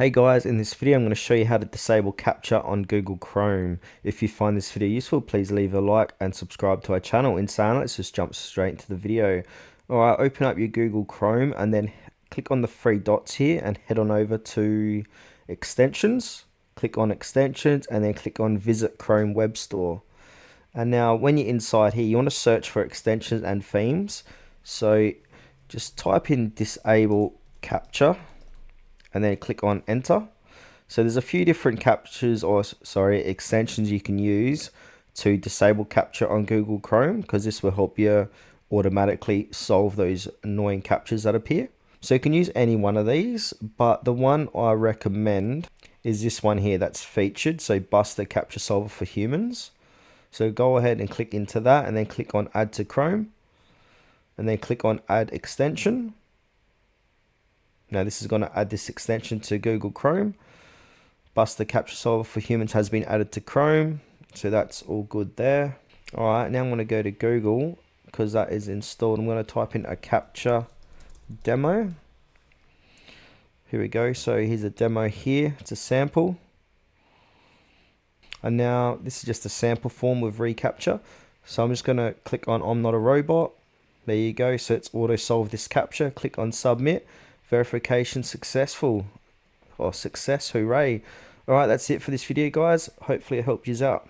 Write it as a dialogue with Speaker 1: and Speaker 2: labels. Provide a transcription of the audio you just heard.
Speaker 1: Hey guys, in this video I'm going to show you how to disable Captcha on Google Chrome. If you find this video useful, please leave a like and subscribe to our channel. In saying, let's just jump straight into the video. Alright, open up your Google Chrome and then click on the three dots here and head on over to extensions. Click on extensions and then click on visit Chrome Web Store. And now when you're inside here, you want to search for extensions and themes. So just type in disable Captcha and then click on enter. So there's a few different captures or extensions you can use to disable Captcha on Google Chrome, because this will help you automatically solve those annoying captchas that appear. So you can use any one of these, but the one I recommend is this one here that's featured, so Bust the Captcha Solver for Humans. So go ahead and click into that and then click on add to Chrome and then click on add extension. Now this is going to add this extension to Google Chrome. Bust the Captcha Solver for Humans has been added to Chrome. So that's all good there. Alright, now I'm going to go to Google because that is installed. I'm going to type in a Captcha demo. Here we go. So here's a demo here. It's a sample. And now this is just a sample form with reCAPTCHA. So I'm just going to click on I'm not a robot. There you go. So it's auto solve this captcha. Click on submit. Verification successful. Or success, hooray. Alright, that's it for this video guys. Hopefully it helped you out.